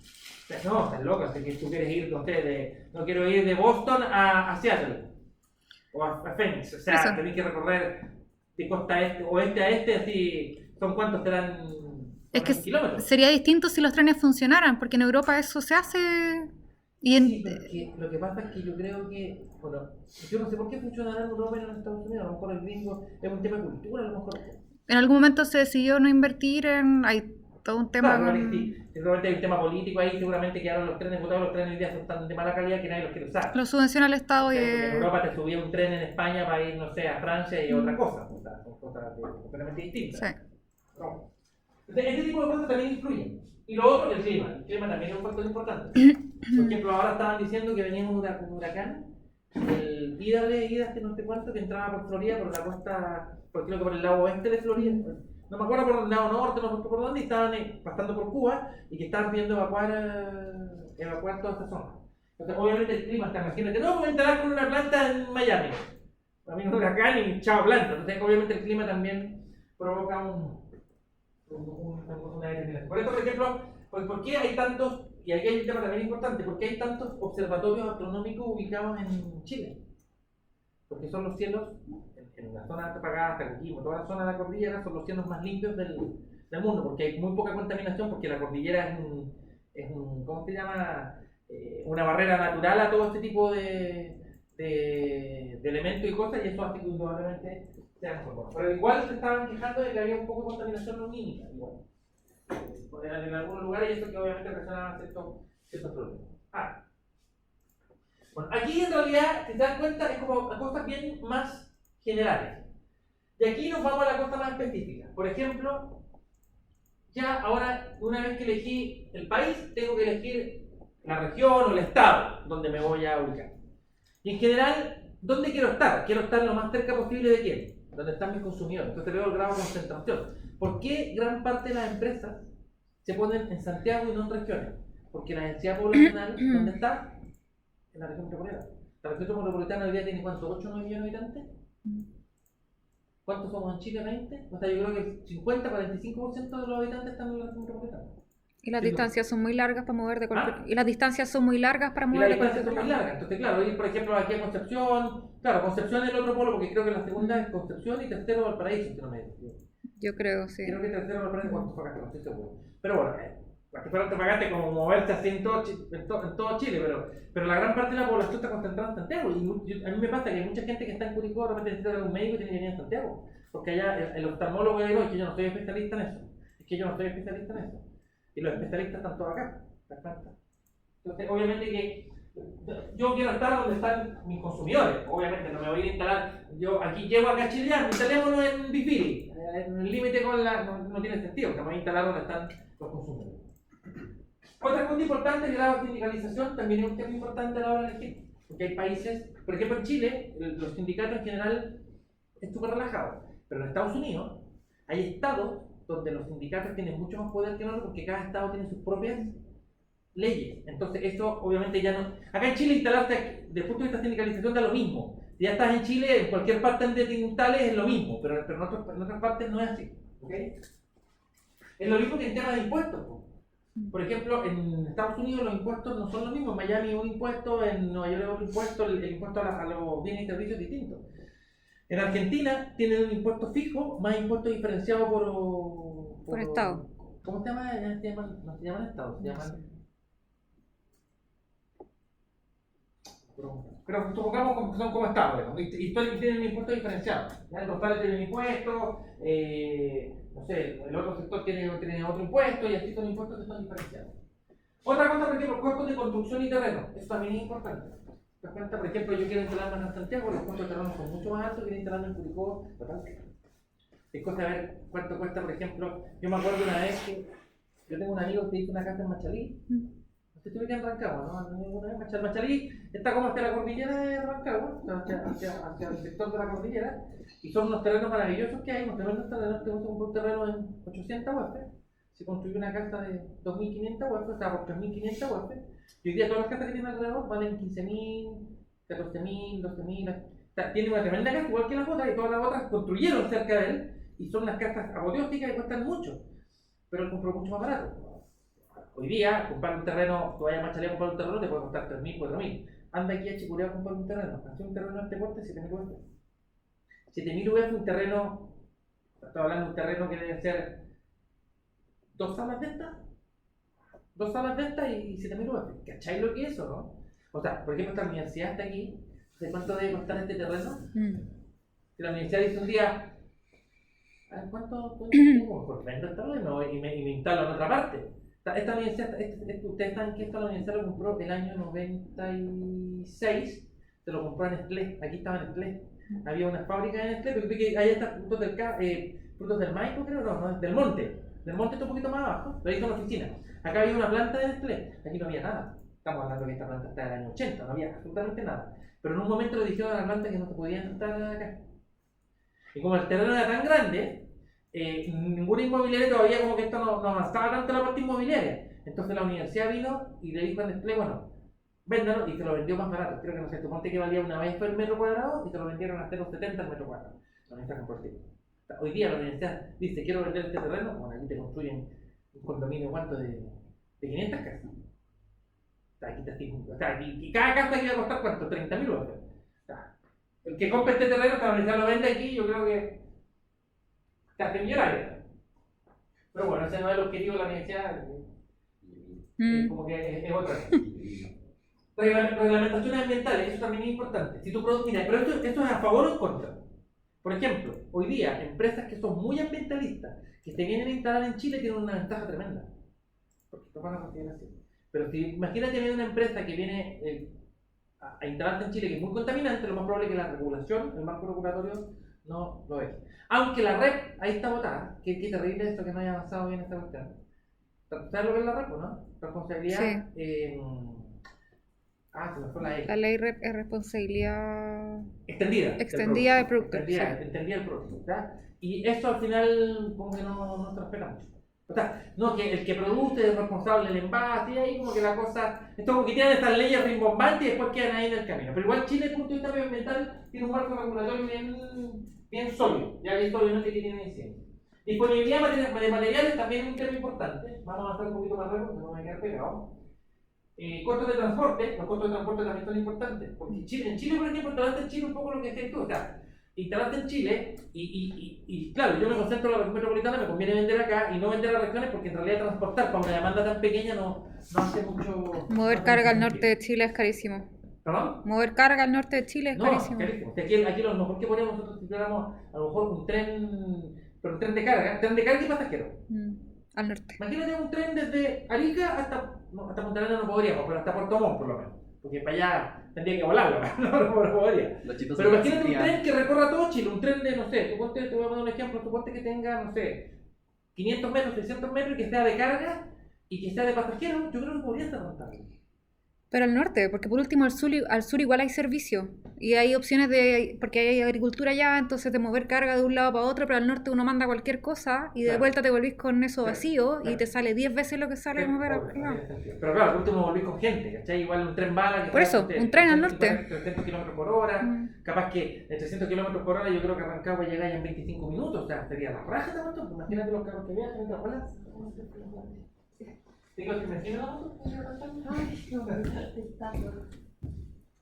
No, estás loca, si tú quieres ir, no quiero ir de Boston a Seattle o a Phoenix, o sea, Eso. tenés que recorrer de costa oeste a este, así, ¿son cuántos serán? Es que kilómetros. sería distinto si los trenes funcionaran, porque en Europa eso se hace y Sí, porque lo que pasa es que yo creo que, bueno, yo no sé por qué funcionará en Europa y no en Estados Unidos, a lo mejor el gringo es un tema de cultura, a lo mejor. en algún momento se decidió no invertir en... Hay todo un tema Claro, con... sí, seguramente hay un tema político ahí, seguramente que ahora los trenes votados, los trenes hoy día son tan de mala calidad que nadie los quiere usar. Lo subvenciona el Estado y... En Europa te subía un tren en España para ir, no sé, a Francia y otra cosa, o sea, son cosas completamente distintas. Sí. No. Entonces, este tipo de cosas también influyen. Y lo otro, el clima. El clima también es un factor importante. Por ejemplo, ahora estaban diciendo que venía un huracán, el Ida, que no sé cuánto, que entraba por Florida, por la costa, creo que por el lado oeste de Florida. No me acuerdo por el lado norte, no me acuerdo por dónde, y estaban pasando por Cuba y que estaban pidiendo evacuar toda esta zona. Entonces, obviamente el clima está, imagínate, no voy a instalar con una planta en Miami. Para mí un huracán y chao planta. Entonces, obviamente el clima también provoca una determinación. Por eso, por ejemplo, ¿por qué hay tantos, y aquí hay un tema también importante, por qué hay tantos observatorios astronómicos ubicados en Chile? Porque son los cielos, en la zona de Antofagasta, Coquimbo, toda la zona de la cordillera, son los cielos más limpios del mundo, porque hay muy poca contaminación, porque la cordillera es un ¿cómo se llama? Una barrera natural a todo este tipo de elementos y cosas, y eso hace que indudablemente sea mejor. Bueno, pero igual se estaban quejando de que había un poco de contaminación lumínica, igual. En algunos lugares, y eso que obviamente ocasionaba ciertos problemas. Bueno, aquí en realidad, si te das cuenta, es como cosas bien más generales. De aquí nos vamos a la cosa más específica. Por ejemplo, ya ahora, una vez que elegí el país, tengo que elegir la región o el estado donde me voy a ubicar. Y en general, ¿dónde quiero estar? Quiero estar lo más cerca posible de quién, donde están mis consumidores. Entonces veo el grado de concentración. ¿Por qué gran parte de las empresas se ponen en Santiago y no en regiones? Porque la densidad poblacional, ¿dónde está? En la región metropolitana. La región metropolitana hoy día tiene ¿cuánto? ¿8 o 9 millones de habitantes? ¿Cuántos somos en Chile? ¿20? O sea, yo creo que el 50-45% de los habitantes están en la región metropolitana. Y las distancias son muy largas para mover de cualquier... ¿Ah? Y las distancias son muy largas para Y mover las de cualquier distancias son muy largas. Entonces, claro, ir por ejemplo aquí a Concepción. Claro, Concepción es el otro polo, porque creo que la segunda es Concepción y tercero Valparaíso, si no me equivoco. Yo creo, sí. Creo que tercero Valparaíso es Antofagasta, no estoy seguro. Pero bueno, Antofagasta es como moverse así en todo Chile, pero la gran parte de la población está concentrada en Santiago. Y a mí me pasa que hay mucha gente que está en Curicó, de repente necesita algún médico y tiene que venir a Santiago. Porque allá el oftalmólogo dice, no, es que yo no soy especialista en eso. Es que yo no soy especialista en eso. Y los especialistas están todos acá. Entonces, obviamente que yo quiero estar donde están mis consumidores. Obviamente no me voy a ir a instalar. Yo aquí llego acá a Chillán, instalémonos en Bifiri. En el límite con la. No tiene sentido, que me voy a instalar donde están los consumidores. Otra cosa importante, el grado de sindicalización también es un tema importante a la hora de elegir. Porque hay países, por ejemplo en Chile, los sindicatos en general es súper relajado. Pero en Estados Unidos hay estados donde los sindicatos tienen mucho más poder que nosotros porque cada estado tiene sus propias leyes. Entonces eso obviamente ya no... Acá en Chile instalarte desde el punto de vista de sindicalización da lo mismo. Si ya estás en Chile, en cualquier parte donde te instales es lo mismo, pero en otras partes no es así. ¿Okay? Es lo mismo que en temas de impuestos. Po. Por ejemplo, en Estados Unidos los impuestos no son los mismos. En Miami un impuesto, en Nueva York otro impuesto, el impuesto a los bienes y servicios es distinto. En Argentina tienen un impuesto fijo más impuesto diferenciado por estado. ¿Cómo se llama? No se llaman estados, se llaman... Pero supongamos que son como estados, digamos, y tienen un impuesto diferenciado. ¿Ya? Los tales tienen un impuesto, no sé, el otro sector tiene otro impuesto, y así son impuestos que son diferenciados. Otra cosa, por ejemplo, costos de construcción y terreno. Eso también es importante. ¿Te das cuenta? Por ejemplo, yo quiero instalarme en Santiago, los costos de terreno son mucho más altos, quiero instalarme en Curicó, total. Es cosa de ver cuánto cuesta, por ejemplo, yo me acuerdo una vez que yo tengo un amigo que hizo una casa en Machalí. Usted estuve que en Rancagua, ¿no? Machalí está como hacia la cordillera de Rancagua, hacia el sector de la cordillera, y son unos terrenos maravillosos que hay, unos tremendos terrenos. Tenemos un terreno en 800 UF, se construyó una casa de 2.500 UF, o sea, por 3.500 UF, y hoy día todas las casas que tienen alrededor valen 15.000, 14.000, 12.000, o sea, tiene una tremenda casa igual que las otras, y todas las otras construyeron cerca de él, y son unas casas apoteósticas y cuestan mucho, pero él compró mucho más barato. Hoy día, comprar un terreno, tú vayas a Machalí a comprar un terreno, te puede costar 3.000, 4.000. Anda aquí a Chicureo a comprar un terreno. Hacer un terreno en este porte, 7.000 UF. 7.000 UF un terreno, estoy hablando de un terreno que debe ser 2 salas de estas. 2 salas de estas y 7.000 UF. ¿Cacháis lo que es eso, no? O sea, por ejemplo, esta universidad está aquí. ¿De cuánto debe costar este terreno? Si la universidad dice un día, a ver, ¿cuánto tengo? Porque vendo el terreno y me instalo en otra parte. Esta universidad, ustedes saben que esta universidad lo compró el año 96, se lo compró en Nestlé, aquí estaba en Nestlé, había una fábrica en Nestlé, pero que ahí están frutos del Maipo, creo, no, del Monte está un poquito más abajo, pero ahí está una oficina. Acá había una planta de Nestlé, aquí no había nada, estamos hablando de que esta planta está del año 80, no había absolutamente nada, pero en un momento le dijeron a la planta que no se podía instalar acá. Y como el terreno era tan grande, ninguna inmobiliaria todavía como que esto no avanzaba tanto la parte inmobiliaria. Entonces la universidad vino y le dijo a Nestlé, bueno, véndalo, y se lo vendió más barato. Creo que no sé, suponte que valía una vez por el metro cuadrado y se lo vendieron hasta los 70 al metro cuadrado. La universidad compró el tipo. Hoy día la universidad dice, quiero vender este terreno, bueno, aquí te construyen un condominio, ¿cuánto? De 500 casas. Aquí te o sea, y cada casa iba a costar, ¿cuánto? 30.000 UF. O sea, el que compre este terreno, la universidad lo vende aquí, yo creo que casi millonario. Pero bueno, ese no es el objetivo de la universidad. Como que es otra. Reglamentaciones ambientales, eso también es importante. Si tu producto, mira, pero esto es a favor o en contra. Por ejemplo, hoy día, empresas que son muy ambientalistas, que se vienen a instalar en Chile, tienen una ventaja tremenda. Porque no van a considerar así. Pero si imagínate viene una empresa que viene a instalarse en Chile, que es muy contaminante, lo más probable es que la regulación, el marco regulatorio, no lo es. Aunque la REP ahí está votada, qué terrible esto que no haya avanzado bien esta cuestión. ¿Sabes lo que es la REP, no? Responsabilidad. Sí. Se me fue la E. La ley REP es responsabilidad extendida del producto. Extendida del producto. ¿Verdad? Y eso al final como que no transpira mucho. O sea, no, que el que produce es responsable del envase, y ahí como que la cosa, esto como que tienen estas leyes rimbombantes y después quedan ahí en el camino. Pero igual Chile, desde el punto de vista medioambiental, tiene un marco regulatorio bien sólido, ya que esto obviamente tiene incidencia. Disponibilidad de materiales también es un tema importante, vamos a avanzar un poquito más rápido, no me voy a quedar pegado. Costos de transporte, los costos de transporte también son importantes, porque en Chile, por ejemplo, instalaste en Chile un poco lo que decías tú, o sea, instalaste en Chile y claro, yo me concentro en la región metropolitana, me conviene vender acá y no vender a regiones porque en realidad transportar para una demanda tan pequeña no hace mucho... Mover carga al norte de Chile es carísimo. ¿Perdón? Mover carga al norte de Chile es carísimo. No, carísimo. Aquí lo mejor que podríamos nosotros si tuviéramos a lo mejor un tren, pero un tren de carga y pasajero. Al norte. Imagínate un tren desde Arica hasta Punta Arenas no podríamos, pero hasta Puerto Montt por lo menos. Porque para allá tendría que volarlo, no podría. Pero imagínate un tren que recorra todo Chile, un tren de, no sé, te voy a poner un ejemplo, suponte que tenga, no sé, 500 metros, 600 metros y que sea de carga y que sea de pasajero, yo creo que podría ser rentable. Pero al norte, porque por último al sur igual hay servicio y hay opciones porque hay agricultura allá, entonces de mover carga de un lado para otro, pero al norte uno manda cualquier cosa y de Claro. vuelta te volvís con eso vacío y Claro. te sale 10 veces lo que sale mover Obvio, al lado. tiene sentido. Pero claro, por último volví con gente, ¿cachai? Igual un tren bala. Que Por eso, un tren al norte. 300 kilómetros por hora. Mm. Capaz que en 300 kilómetros por hora yo creo que Rancagua llegáis en 25 minutos. O sea, sería la raja de moto. Imagínate los carros que veas, 30 bolas. ¿Tengo que mencionar la moto? Ay, no, está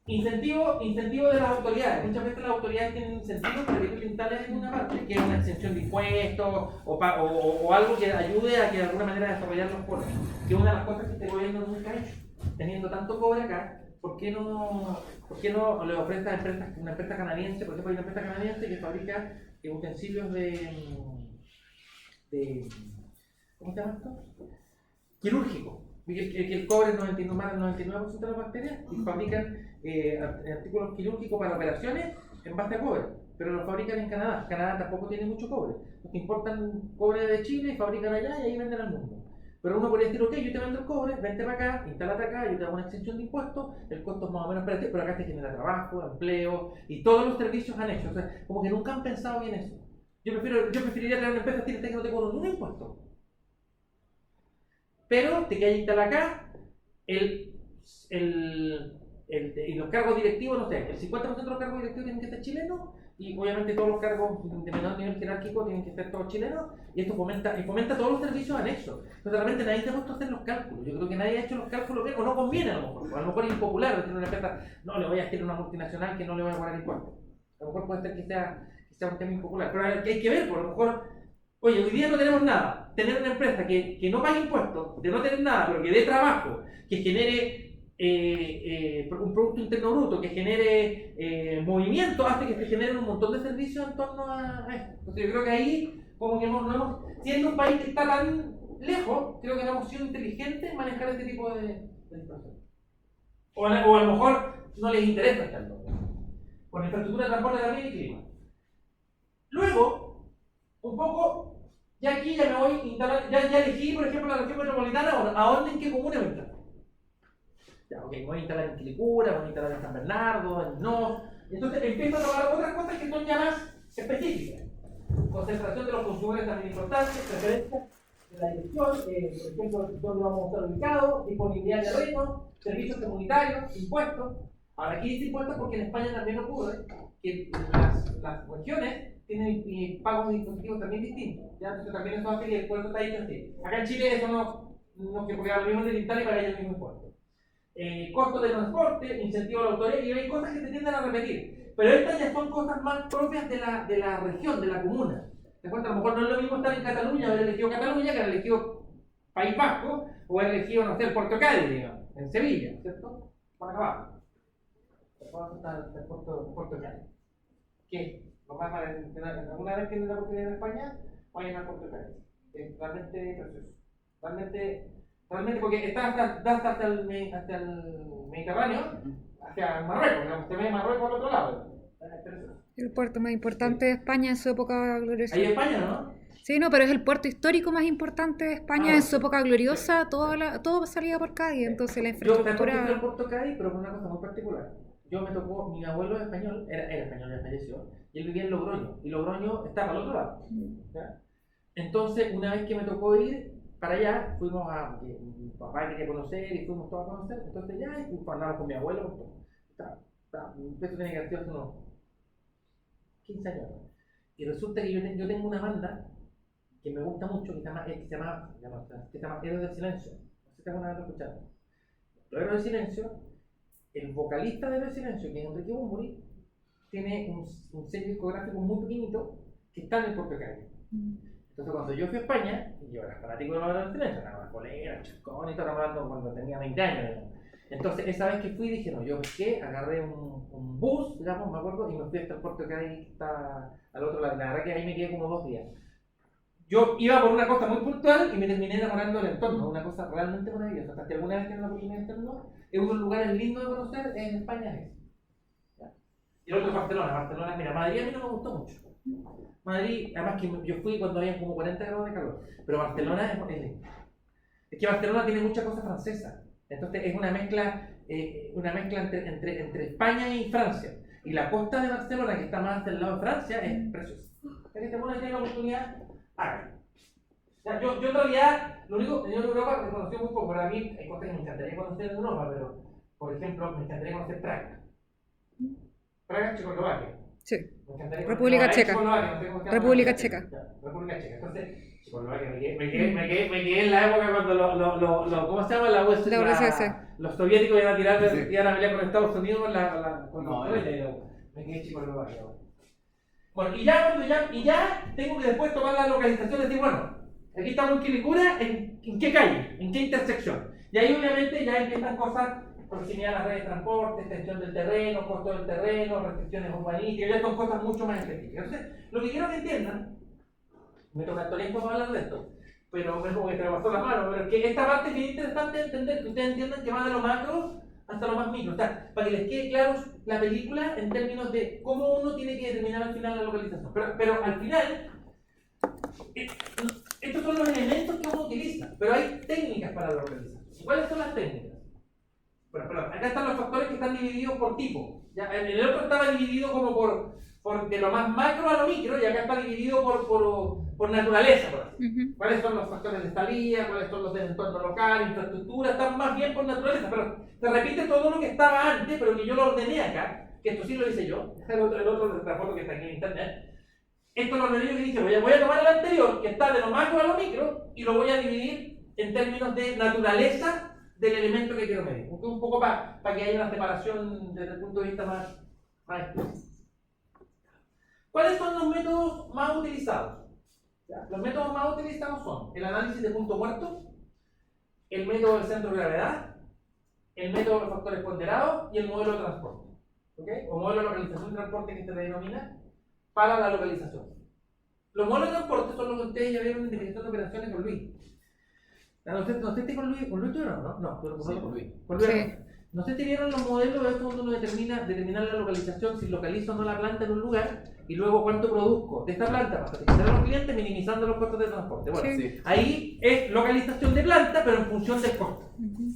Incentivo de las autoridades. Muchas veces las autoridades tienen incentivos para que tú te instales en una parte, que es una exención de impuestos o algo que ayude a que de alguna manera desarrollar los puertos. Que es una de las cosas que este gobierno nunca ha hecho. Teniendo tanto cobre acá, ¿por qué no le ofrece a una empresa canadiense? Por ejemplo, hay una empresa canadiense que fabrica utensilios de ¿cómo se llama esto? Quirúrgico. El cobre es más del 99% de las bacterias y fabrican artículos quirúrgicos para operaciones en base a cobre, pero lo fabrican en Canadá. Canadá tampoco tiene mucho cobre. Importan cobre de Chile, fabrican allá y ahí venden al mundo. Pero uno podría decir, ok, yo te vendo el cobre, vente para acá, instálate acá, yo te hago una exención de impuestos, el costo es más o menos para ti, pero acá te genera trabajo, empleo y todos los servicios anexos. O sea, como que nunca han pensado bien eso. Yo preferiría tener una empresa que no te cobra ningún impuesto. Pero te quedas instalado acá, y los cargos directivos, no sé, el 50% de los cargos directivos tienen que ser chilenos, y obviamente todos los cargos de menor nivel jerárquico tienen que ser todos chilenos, y esto fomenta todos los servicios anexos. Entonces realmente nadie te ha puesto a hacer los cálculos. Yo creo que nadie ha hecho los cálculos bien, o no conviene a lo mejor es impopular decir una empresa, no le voy a hacer una multinacional que no le voy a cobrar impuestos. A lo mejor puede ser que sea un tema impopular, pero hay que ver, por lo mejor. Oye, hoy día no tenemos nada. Tener una empresa que no pague impuestos, de no tener nada, pero que dé trabajo, que genere un Producto Interno Bruto, que genere movimiento, hace que se generen un montón de servicios en torno a esto. Entonces yo creo que ahí, como que no hemos, siendo un país que está tan lejos, creo que no hemos sido inteligentes en manejar este tipo de situaciones. O a lo mejor no les interesa tanto. Con infraestructura de transporte también y clima. Luego, un poco. Ya aquí ya me voy a instalar, ya elegí, por ejemplo, la región metropolitana, ¿a dónde, en qué comuna me instalo? Ya, ok, me voy a instalar en Quilicura, me voy a instalar en San Bernardo, en No. Entonces empiezo a tomar otras cosas que son ya más específicas. Concentración de los consumidores también importante, preferencia de la dirección, por ejemplo, dónde vamos a estar ubicados, disponibilidad de terreno, servicios comunitarios, impuestos. Ahora aquí dice impuestos porque en España también ocurre que las regiones tienen pagos de dispositivos también distintos, ¿ya? Entonces también eso hace que el puerto está dicho así. Acá en Chile eso no que porque a lo mismo del Intal y para ellos el mismo impuesto. Costos de transporte, incentivo a la autoría, y hay cosas que se tienden a repetir. Pero estas ya son cosas más propias de la región, de la comuna. ¿Te cuenta? A lo mejor no es lo mismo estar en Cataluña, haber elegido Cataluña, que haber elegido País Vasco, o haber elegido, no sé, el Puerto Cádiz, digamos, en Sevilla, ¿cierto? Por acá abajo. Vamos a estar en el Puerto Cádiz. ¿Qué? ¿Alguna vez tienen la oportunidad en España? Vayan al Puerto Cádiz. Es realmente precioso. Realmente porque está hasta el Mediterráneo, hacia Marruecos, digamos, se ve Marruecos al otro lado. Es precioso. El puerto más importante de España en su época gloriosa. Ahí en España, ¿no? Sí, no, pero es el puerto histórico más importante de España en su época gloriosa, todo salía por Cádiz, entonces la infraestructura. Yo fui al Puerto Cádiz, pero por una cosa muy particular. Me tocó, mi abuelo es español, era español, ya falleció, y él vivía en Logroño, y Logroño estaba al otro lado. ¿Ya? Entonces, una vez que me tocó ir para allá, fuimos mi papá quería conocer, y fuimos todos a conocer, entonces ya, y andamos con mi abuelo, eso tiene que haber sido hace unos 15 años. Y resulta que yo tengo una banda que me gusta mucho, que se llama Héroes del Silencio. No sé si alguna vez lo escucharon. Los Héroes del Silencio, el vocalista de Héroes del Silencio, que es Enrique Bunbury, tiene un sello discográfico muy pequeñito que está en el Puerto Cádiz. Entonces cuando yo fui a España, y yo era fanático de los Héroes del Silencio, era una colera, chascón y todo, hablando cuando tenía 20 años. Entonces esa vez que fui dije, no, yo pesqué, agarré un bus, digamos, me acuerdo, y me fui hasta el Puerto Cádiz, que está al otro lado. La verdad que ahí me quedé como 2 días. Yo iba por una cosa muy puntual y me terminé enamorando del entorno, una cosa realmente maravillosa. Hasta que alguna vez tienen la oportunidad de hacerlo, es uno de los lugares lindos de conocer en España es. ¿Ya? Y el otro es Barcelona, mira, Madrid a mí no me gustó mucho. Madrid, además que yo fui cuando había como 40 grados de calor, pero Barcelona es lindo. Es que Barcelona tiene mucha cosa francesa, entonces es una mezcla una mezcla entre España y Francia. Y la costa de Barcelona, que está más del lado de Francia, es preciosa. Ya que alguna tiene la oportunidad, háganlo. Yo en realidad, lo único, yo en Europa he conocido muy poco, pero a mí hay cosas que me encantaría conocer en Europa, pero, por ejemplo, me encantaría conocer Praga. Praga, Checoslovaquia. Sí. Me encantaría República conocer Checa. Checoslovaquia, no sé cómo se llama. República Checa. Ya, República Checa. Entonces, Checoslovaquia, me quedé en la época cuando ¿cómo se llama? La URSS. Los soviéticos iban a tirar, Sí. iban a pelear con Estados Unidos con No, los cohetes. Me quedé en Checoslovaquia. Bueno, y ya tengo que después tomar la localización y decir, bueno, aquí estamos en Quilicura, ¿en qué calle? ¿En qué intersección? Y ahí obviamente ya empiezan cosas, proximidad a las redes de transporte, extensión del terreno, costo del terreno, restricciones urbanísticas, ya son cosas mucho más específicas. Entonces, lo que quiero que entiendan, me toca todo el tiempo para hablar de esto, pero es como que se me pasó la mano, pero que esta parte es bien interesante de entender, que ustedes entiendan que va de lo macro hasta lo más micro, o sea, para que les quede claro la película en términos de cómo uno tiene que determinar al final la localización. Pero al final, estos son los elementos que uno utiliza, pero hay técnicas para la localización. ¿Y cuáles son las técnicas? Bueno, acá están los factores que están divididos por tipo. Ya, en el otro estaba dividido como por de lo más macro a lo micro, y acá está dividido por naturaleza, por así. ¿Cuáles son los factores de estadía? ¿Cuáles son los del entorno local, infraestructura? Están más bien por naturaleza, pero se repite todo lo que estaba antes, pero que yo lo ordené acá, que esto sí lo hice yo, el otro foto que está aquí en internet. Esto lo ordené yo que dije, voy a tomar el anterior, que está de lo macro a lo micro, y lo voy a dividir en términos de naturaleza del elemento que quiero medir. Un poco para que haya una separación desde el punto de vista más explícito. ¿Cuáles son los métodos más utilizados? Los métodos más utilizados son el análisis de punto muerto, el método del centro de gravedad, el método de los factores ponderados y el modelo de transporte. ¿Okay? O modelo de localización de transporte que se le denomina para la localización. Los modelos de transporte son los que ustedes ya vieron en definición de operaciones con Luis. No sé si con Luis tuvieron, ¿no? No, Sí, con Luis. Con Luis. Sí. No sé si vieron los modelos de cuando uno determinar la localización, si localizo o no la planta en un lugar, y luego cuánto produzco de esta planta para satisfacer a los clientes, minimizando los costos de transporte. Bueno, Sí. ahí es localización de planta, pero en función del costo.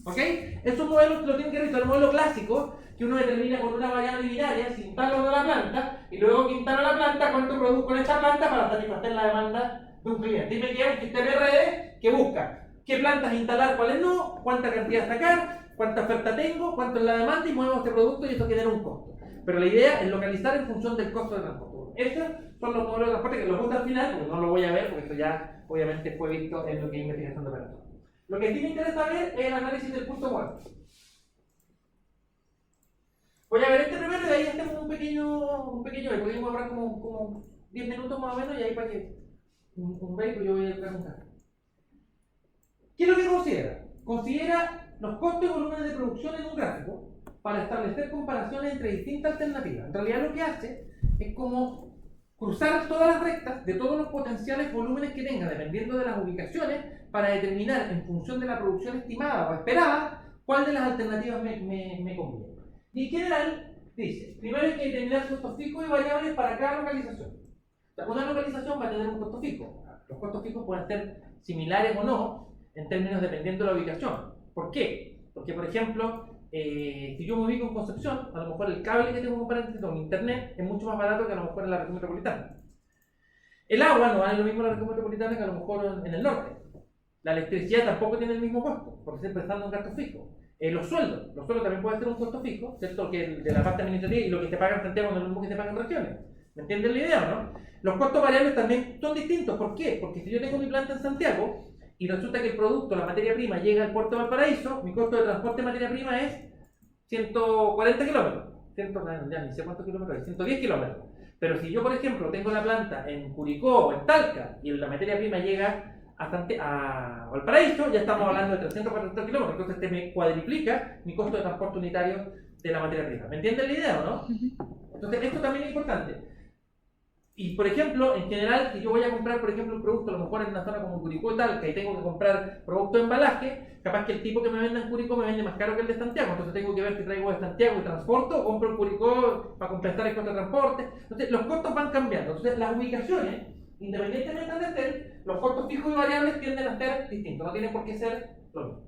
¿Ok? Esos modelos lo tienen que revisar. El modelo clásico, que uno determina con una variable binaria si instalo o no la planta, y luego que instalo la planta, cuánto produzco en esta planta para satisfacer la demanda de un cliente. Y me queda un sistema de redes que busca qué plantas instalar, cuáles no, cuánta cantidad sacar, cuánta oferta tengo, cuánto es la demanda, y muevo este producto, y eso genera un costo. Pero la idea es localizar en función del costo de transporte. Estos son los modelos de transporte que los puse al final, porque no lo voy a ver, porque esto ya obviamente fue visto en lo que es investigación de operación. Lo que sí me interesa ver es el análisis del punto muerto. Voy a ver este primero y de ahí hacemos un pequeño break. Podemos hablar como 10 minutos más o menos, y ahí para que un break yo voy a preguntar. ¿Qué es lo que considera? Considera los costos y volúmenes de producción en un gráfico para establecer comparaciones entre distintas alternativas. En realidad lo que hace es como cruzar todas las rectas de todos los potenciales volúmenes que tenga, dependiendo de las ubicaciones, para determinar en función de la producción estimada o esperada, cuál de las alternativas me conviene. Y en general dice, primero hay que determinar costos fijos y variables para cada localización. O sea, una localización va a tener un costo fijo. Los costos fijos pueden ser similares o no, en términos dependiendo de la ubicación. ¿Por qué? Porque, por ejemplo, si yo me ubico en Concepción, a lo mejor el cable que tengo que comprar con internet es mucho más barato que a lo mejor en la región metropolitana. El agua no vale lo mismo en la región metropolitana que a lo mejor en el norte. La electricidad tampoco tiene el mismo costo, porque estoy pensando en gastos fijos. Los sueldos también pueden ser un costo fijo, ¿cierto? Que de la parte administrativa, y lo que se paga en Santiago no es lo mismo que se paga en regiones. ¿Me entienden la idea, no? Los costos variables también son distintos. ¿Por qué? Porque si yo tengo mi planta en Santiago y resulta que el producto, la materia prima, llega al puerto de Valparaíso, mi costo de transporte de materia prima es 140 kilómetros. Ya ni sé cuántos kilómetros es, 110 kilómetros. Pero si yo, por ejemplo, tengo la planta en Curicó o en Talca y la materia prima llega a Valparaíso, ya estamos hablando de 300 o 400 kilómetros. Entonces este me cuadriplica mi costo de transporte unitario de la materia prima. ¿Me entienden la idea o no? Entonces esto también es importante. Y por ejemplo, en general, si yo voy a comprar, por ejemplo, un producto, a lo mejor en una zona como Curicó y Talca, y tengo que comprar producto de embalaje, capaz que el tipo que me venda en Curicó me vende más caro que el de Santiago. Entonces tengo que ver si traigo de Santiago y transporto, o compro en Curicó para compensar el costo de transporte. Entonces los costos van cambiando. Entonces las ubicaciones, independientemente de ser, los costos fijos y variables tienden a ser distintos. No tienen por qué ser lo mismo.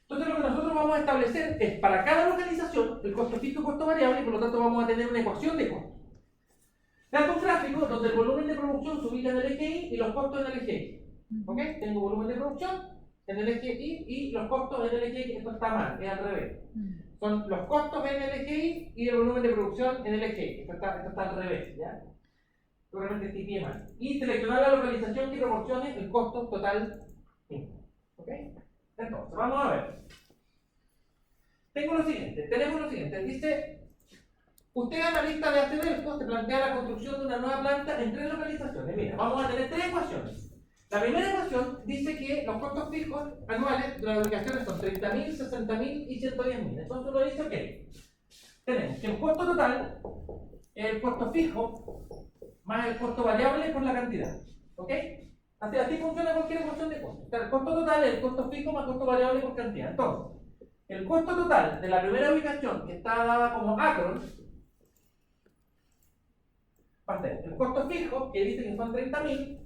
Entonces lo que nosotros vamos a establecer es para cada localización el costo fijo y costo variable y por lo tanto vamos a tener una ecuación de costos. Tengo un gráfico donde el volumen de producción se ubica en el eje Y y los costos en el eje Y. ¿Ok? Tengo volumen de producción en el eje Y y los costos en el eje Y. Esto está mal, es al revés. Son los costos en el eje Y y el volumen de producción en el eje Y. Esto está al revés, ¿ya? Probablemente estoy bien mal. Y seleccionar la localización que proporcione el costo total mismo. ¿Ok? Entonces, vamos a ver. Tenemos lo siguiente. Dice, usted analista de Acevedo, se plantea la construcción de una nueva planta en 3 localizaciones. Mira, vamos a tener 3 ecuaciones. La primera ecuación dice que los costos fijos anuales de las ubicaciones son 30.000, 60.000 y 110.000. Entonces uno dice, ok, tenemos que el costo total es el costo fijo más el costo variable por la cantidad. ¿Ok? Así funciona cualquier ecuación de costos. O sea, el costo total es el costo fijo más costo variable por cantidad. Entonces, el costo total de la primera ubicación, que está dada como Akron, va a ser el costo fijo, que dice que son 30.000,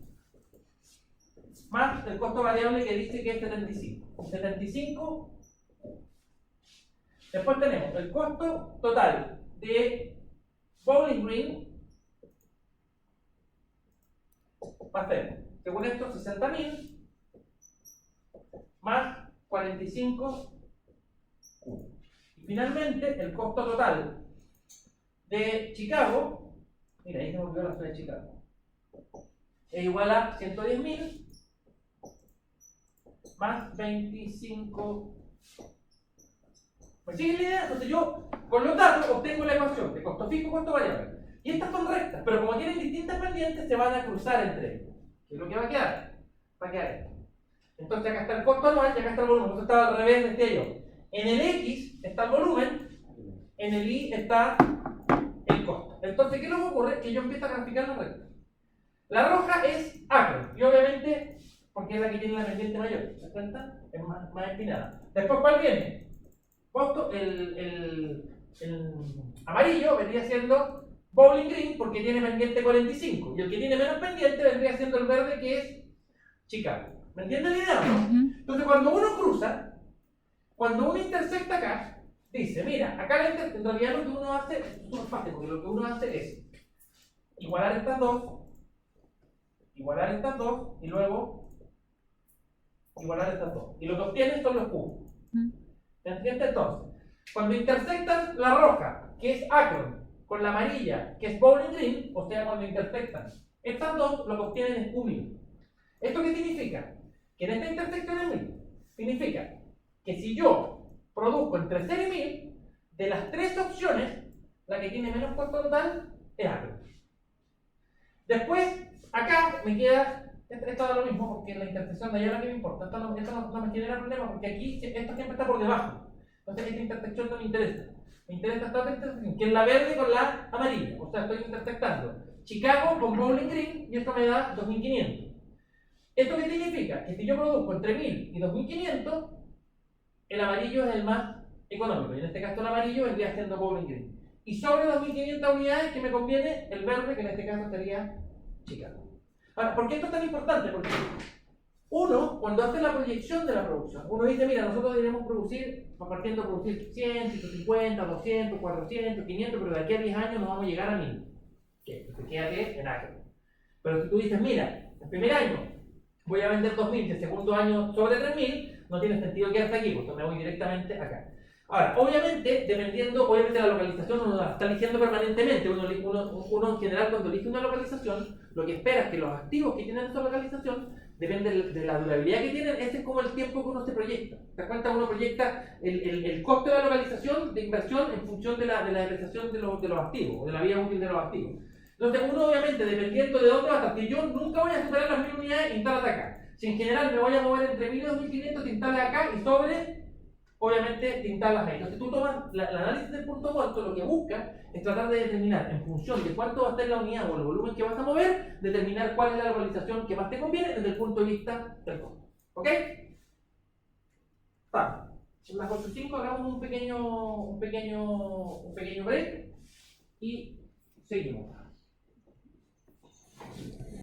más el costo variable, que dice que es 75. 75. Después tenemos el costo total de Bowling Green, va a ser, según esto, 60.000 más 45. Y finalmente, el costo total de Chicago, mira, ahí se me olvidó la ciudad de Chicago, es igual a 110.000 más 25. ¿Me siguen la idea? Entonces yo, con los datos, obtengo la ecuación de costo fijo y costo variable. Y estas son rectas, pero como tienen distintas pendientes, se van a cruzar entre ellos. ¿Qué es lo que va a quedar? Va a quedar esto. Entonces acá está el costo anual y acá está el volumen. Esto estaba al revés, decía yo. En el X está el volumen, en el Y está el costo. Entonces, ¿qué es lo que ocurre? Que yo empiezo a graficar la recta. La roja es Akron, y obviamente, porque es la que tiene la pendiente mayor, ¿se cuenta? Es más empinada. Después, ¿cuál viene? Costo, el amarillo vendría siendo Bowling Green, porque tiene pendiente 45, y el que tiene menos pendiente vendría siendo el verde, que es Chicago. ¿Me entienden la idea o no? Entonces, cuando uno cruza, cuando uno intersecta acá, dice, mira, acá en realidad lo que uno hace es súper fácil, porque lo que uno hace es igualar estas dos, y luego igualar estas dos. Y lo que obtienes son los cubos. ¿Me entiendes? Entonces, cuando intersectan la roja, que es Akron, con la amarilla, que es Bowling Green, o sea, cuando intersectan estas dos, lo que obtienen es un. ¿Esto qué significa? Que en esta intersección es 1000. Significa que si yo produzco entre 0 y 1000, de las 3 opciones, la que tiene menos costo total es Akron. Después, acá me queda, esto da lo mismo, porque la intersección de allá es la que me importa. Esto no me genera problema, porque aquí esto siempre está por debajo. Entonces esta intersección no me interesa. Me interesa esta otra intersección, que es la verde con la amarilla. O sea, estoy intersectando Chicago con Bowling Green, y esto me da 2500. ¿Esto qué significa? Que si yo produzco entre 1000 y 2500, el amarillo es el más económico. Y en este caso el amarillo vendría siendo Bowling Green. Y sobre 2500 unidades, que me conviene el verde, que en este caso sería Chicago. Ahora, ¿por qué esto es tan importante? Porque uno, cuando hace la proyección de la producción, uno dice, mira, nosotros debemos producir, partiendo de producir 100, 150, 200, 400, 500, pero de aquí a 10 años nos vamos a llegar a 1000. ¿Qué? Pues quédate en Akron. Pero si tú dices, mira, el primer año voy a vender 2000, el segundo año sobre 3000, no tiene sentido quedarse aquí, porque me voy directamente acá. Ahora, obviamente, obviamente la localización uno la está eligiendo permanentemente. Uno en general, cuando elige una localización, lo que espera es que los activos que tienen esa localización, depende de la durabilidad que tienen, ese es como el tiempo que uno se proyecta. ¿Te das cuenta? Uno proyecta el costo de la localización de inversión en función de la depreciación de los activos, o de la vida útil de los activos. Entonces, uno obviamente, dependiendo de dónde va a estar, que yo nunca voy a superar las 1000 unidades, instálate acá. Si en general me voy a mover entre 1000 y 2500, te instalas acá, y sobre, obviamente, te instalas ahí. Entonces, tú tomas el análisis del punto muerto, lo que busca es tratar de determinar, en función de cuánto va a ser la unidad o el volumen que vas a mover, determinar cuál es la localización que más te conviene desde el punto de vista del costo. ¿Ok? Vamos. En las 8:05 hagamos un pequeño break y seguimos.